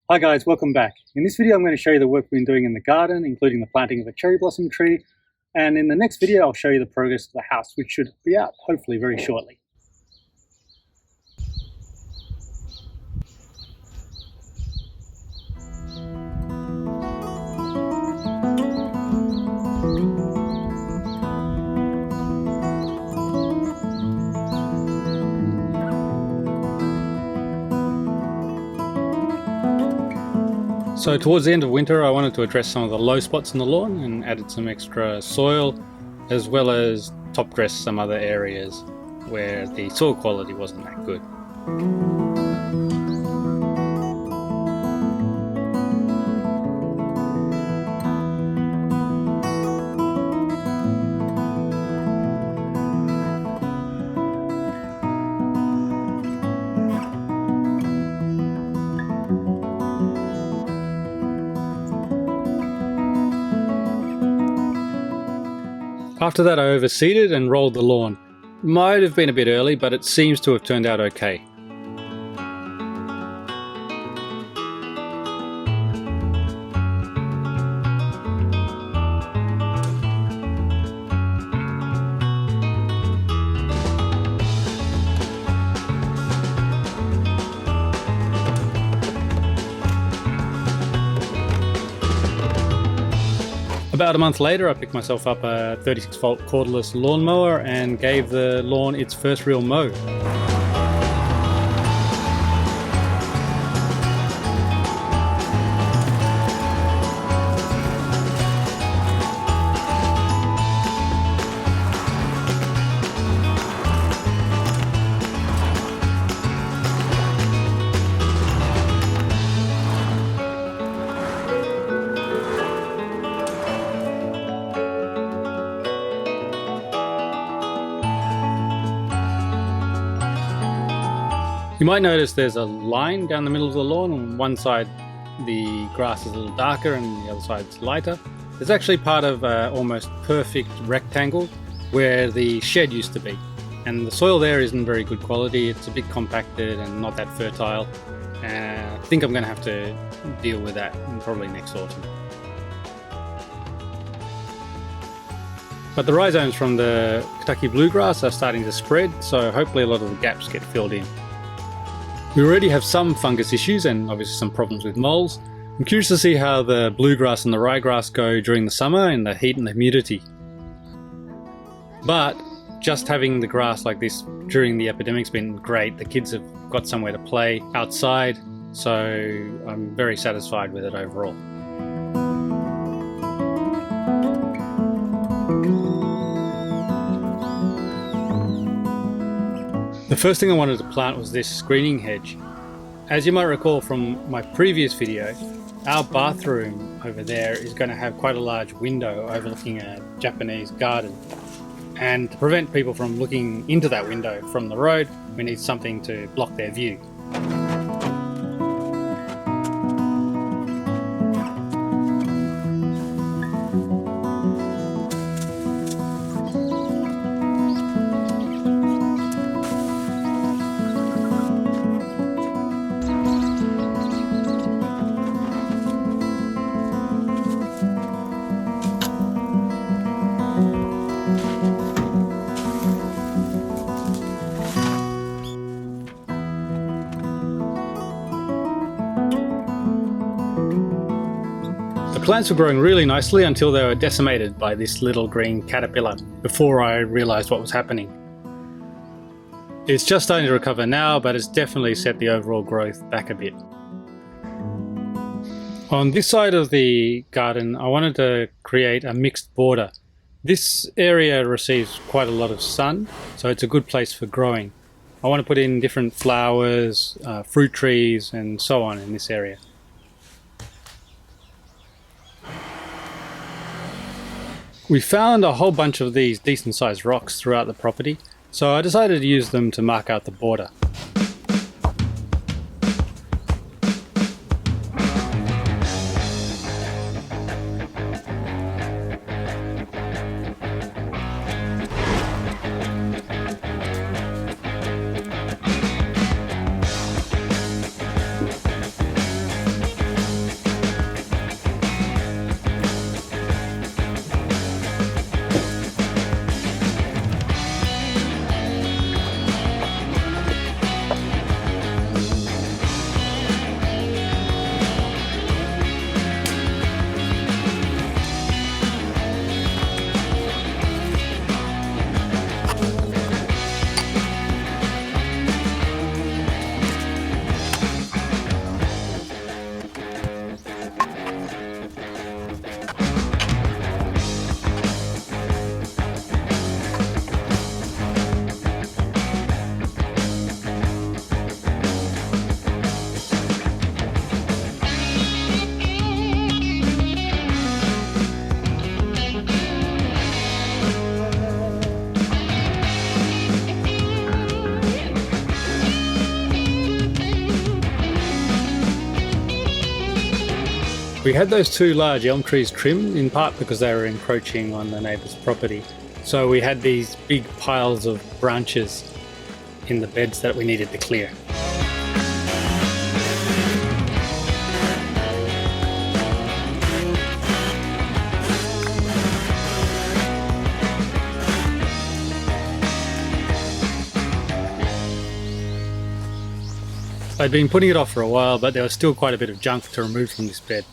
Hi guys, welcome back. In this video I'm going to show you the work we've been doing in the garden, including the planting of a cherry blossom tree, and in the next video I'll show you the progress of the house, which should be out hopefully very shortly. So towards the end of winter I wanted to address some of the low spots in the lawn and added some extra soil, as well as top dress some other areas where the soil quality wasn't that good. After that I overseeded and rolled the lawn. Might have been a bit early, but it seems to have turned out okay. About a month later I picked myself up a 36-volt cordless lawnmower and gave the lawn its first real mow. You might notice there's a line down the middle of the lawn. On one side the grass is a little darker and the other side's lighter. It's actually part of an almost perfect rectangle where the shed used to be. And the soil there isn't very good quality. It's a bit compacted and not that fertile. I think I'm going to have to deal with that probably next autumn. But the rhizomes from the Kentucky bluegrass are starting to spread, so hopefully a lot of the gaps get filled in. We already have some fungus issues and obviously some problems with moles. I'm curious to see how the bluegrass and the ryegrass go during the summer in the heat and the humidity. But just having the grass like this during the epidemic's been great. The kids have got somewhere to play outside, so I'm very satisfied with it overall. The first thing I wanted to plant was this screening hedge. As you might recall from my previous video, our bathroom over there is going to have quite a large window overlooking a Japanese garden. And to prevent people from looking into that window from the road, we need something to block their view. The plants were growing really nicely until they were decimated by this little green caterpillar before I realised what was happening. It's just starting to recover now, but it's definitely set the overall growth back a bit. On this side of the garden I wanted to create a mixed border. This area receives quite a lot of sun, so it's a good place for growing. I want to put in different flowers, fruit trees and so on in this area. We found a whole bunch of these decent sized rocks throughout the property, so I decided to use them to mark out the border. We had those two large elm trees trimmed, in part because they were encroaching on the neighbour's property. So we had these big piles of branches in the beds that we needed to clear. I'd been putting it off for a while, but there was still quite a bit of junk to remove from this bed.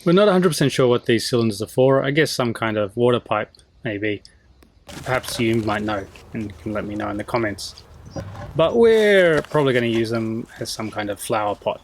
We're not 100% sure what these cylinders are for. I guess some kind of water pipe, maybe. Perhaps you might know and can let me know in the comments. But we're probably going to use them as some kind of flower pot.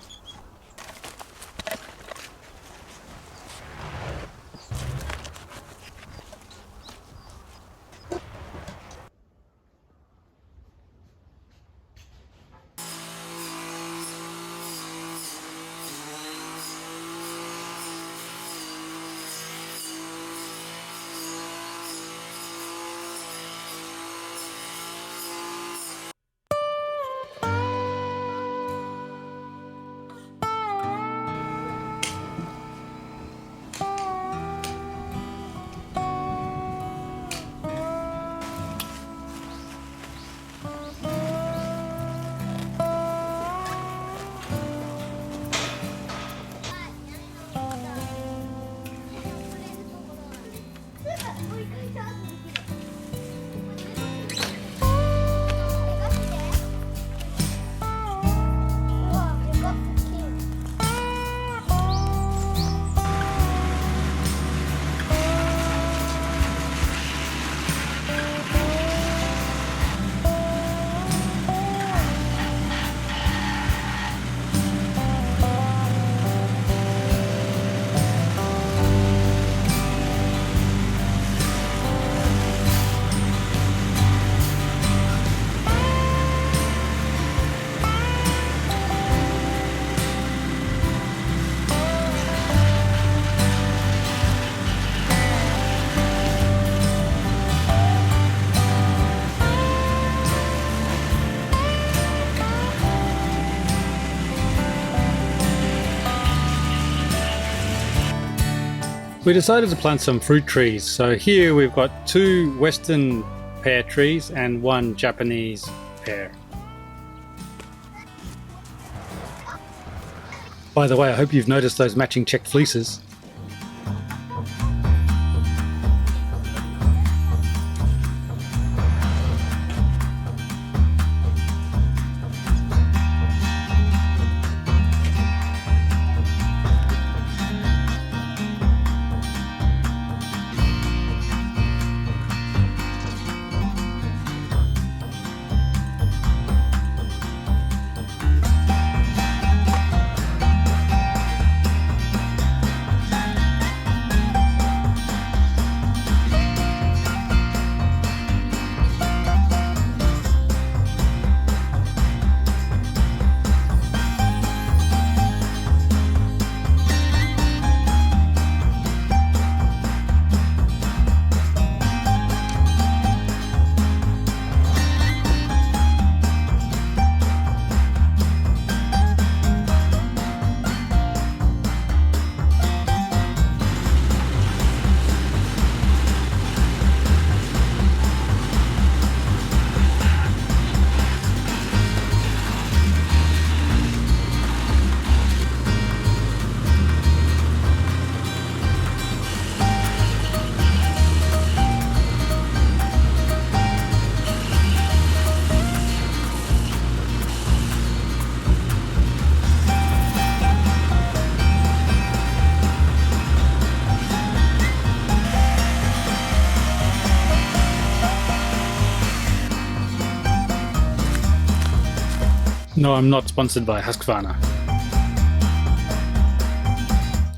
We decided to plant some fruit trees, so here we've got 2 Western pear trees and 1 Japanese pear. By the way, I hope you've noticed those matching check fleeces. No, I'm not sponsored by Husqvarna.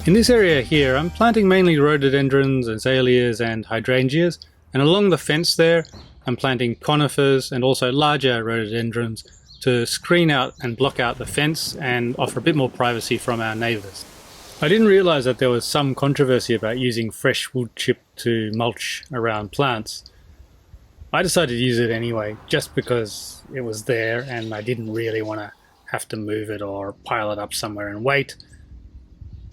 In this area here, I'm planting mainly rhododendrons, azaleas and hydrangeas, and along the fence there, I'm planting conifers and also larger rhododendrons to screen out and block out the fence and offer a bit more privacy from our neighbours. I didn't realise that there was some controversy about using fresh wood chip to mulch around plants. I decided to use it anyway, just because it was there and I didn't really want to have to move it or pile it up somewhere and wait.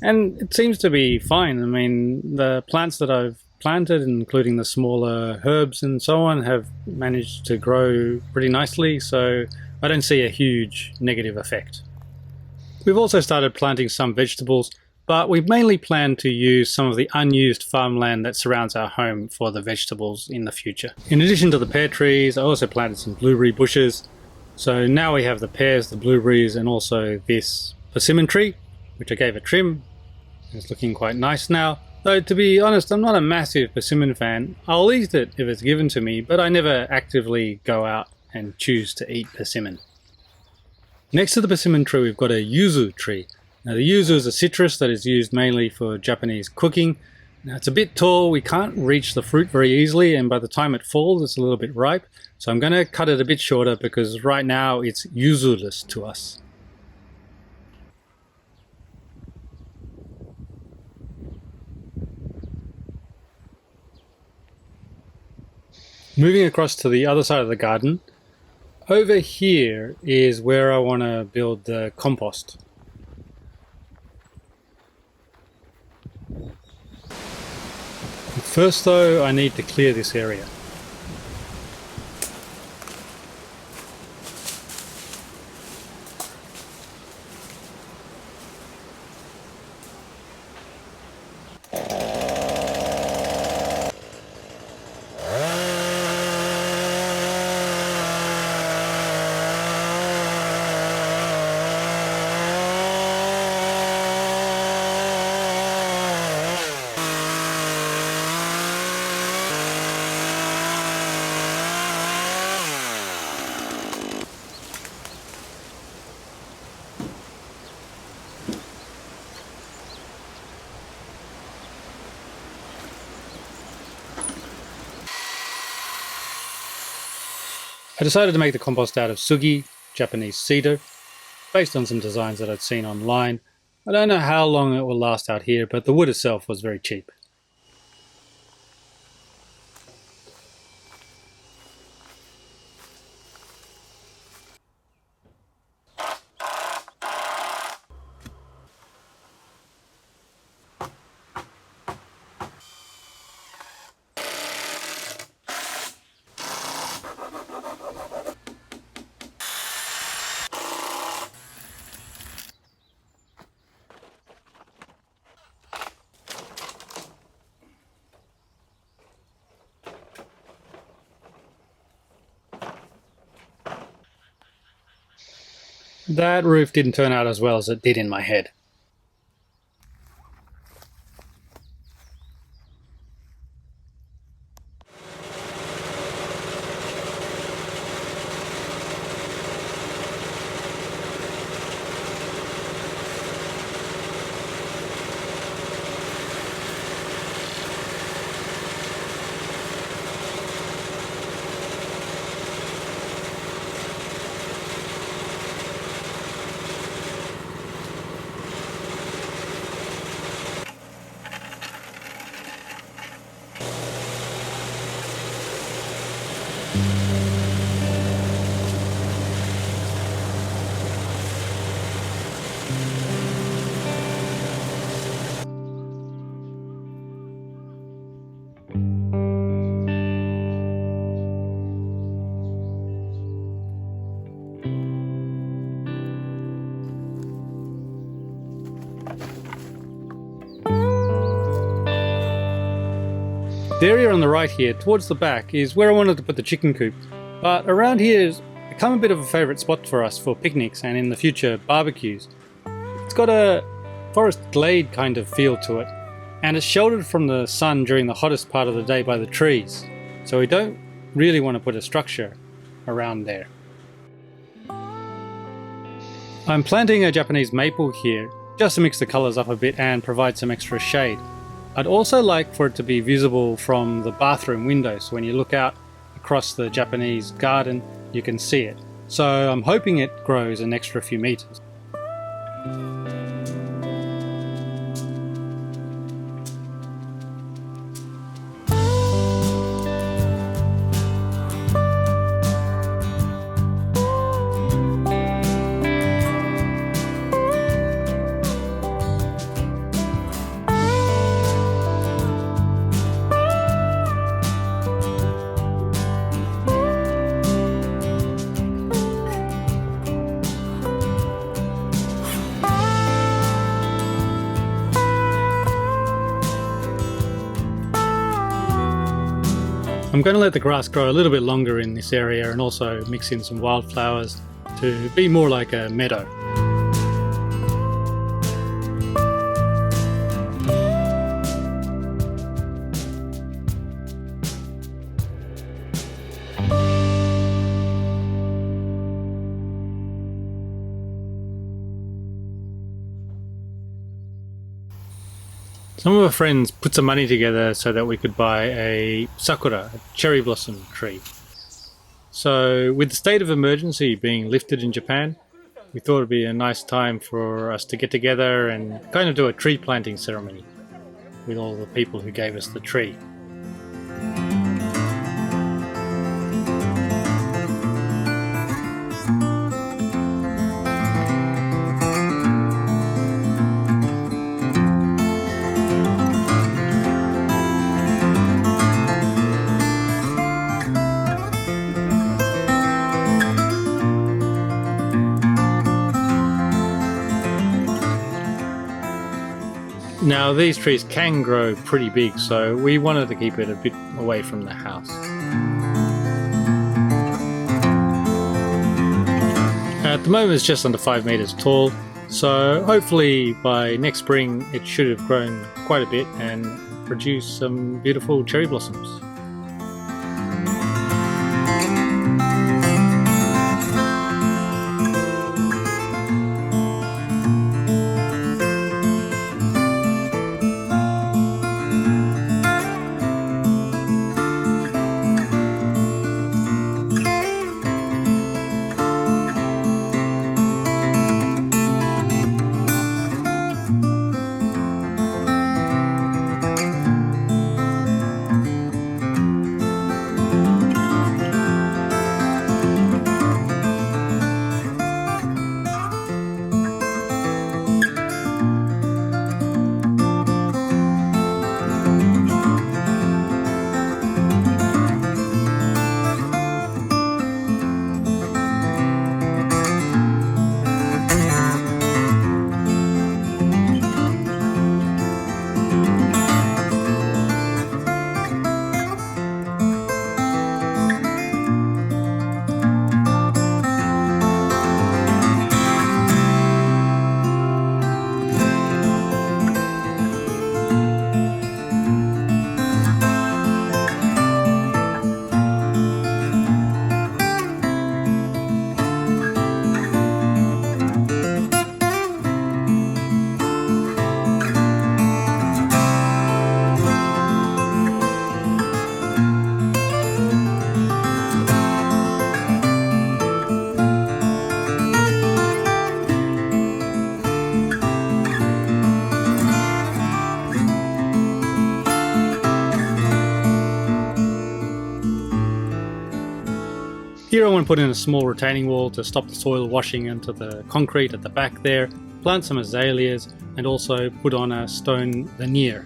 And it seems to be fine. I mean, the plants that I've planted, including the smaller herbs and so on, have managed to grow pretty nicely, so I don't see a huge negative effect. We've also started planting some vegetables, but we've mainly planned to use some of the unused farmland that surrounds our home for the vegetables in the future. In addition to the pear trees, I also planted some blueberry bushes. So now we have the pears, the blueberries, and also this persimmon tree, which I gave a trim. It's looking quite nice now. Though to be honest, I'm not a massive persimmon fan. I'll eat it if it's given to me, but I never actively go out and choose to eat persimmon. Next to the persimmon tree, we've got a yuzu tree. Now, the yuzu is a citrus that is used mainly for Japanese cooking. Now, it's a bit tall, we can't reach the fruit very easily, and by the time it falls, it's a little bit ripe. So I'm going to cut it a bit shorter because right now it's yuzu-less to us. Moving across to the other side of the garden, over here is where I want to build the compost. First though, I need to clear this area. I decided to make the compost out of sugi, Japanese cedar, based on some designs that I'd seen online. I don't know how long it will last out here, but the wood itself was very cheap. That roof didn't turn out as well as it did in my head. The area on the right here, towards the back, is where I wanted to put the chicken coop. But around here has become a bit of a favourite spot for us for picnics and in the future barbecues. It's got a forest glade kind of feel to it, and it's sheltered from the sun during the hottest part of the day by the trees. So we don't really want to put a structure around there. I'm planting a Japanese maple here, just to mix the colours up a bit and provide some extra shade. I'd also like for it to be visible from the bathroom window, so when you look out across the Japanese garden you can see it. So I'm hoping it grows an extra few meters. I'm going to let the grass grow a little bit longer in this area and also mix in some wildflowers to be more like a meadow. Some of our friends put some money together so that we could buy a sakura, a cherry blossom tree. So with the state of emergency being lifted in Japan, we thought it'd be a nice time for us to get together and kind of do a tree planting ceremony with all the people who gave us the tree. Now these trees can grow pretty big, so we wanted to keep it a bit away from the house. At the moment it's just under 5 meters tall, so hopefully by next spring it should have grown quite a bit and produce some beautiful cherry blossoms. Here I want to put in a small retaining wall to stop the soil washing into the concrete at the back there, plant some azaleas, and also put on a stone veneer.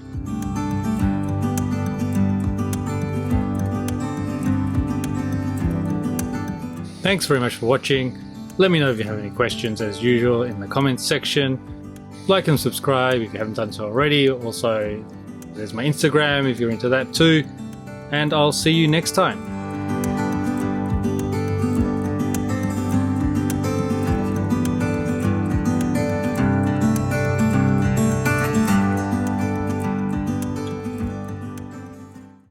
Thanks very much for watching. Let me know if you have any questions as usual in the comments section. Like and subscribe if you haven't done so already. Also, there's my Instagram if you're into that too. And I'll see you next time.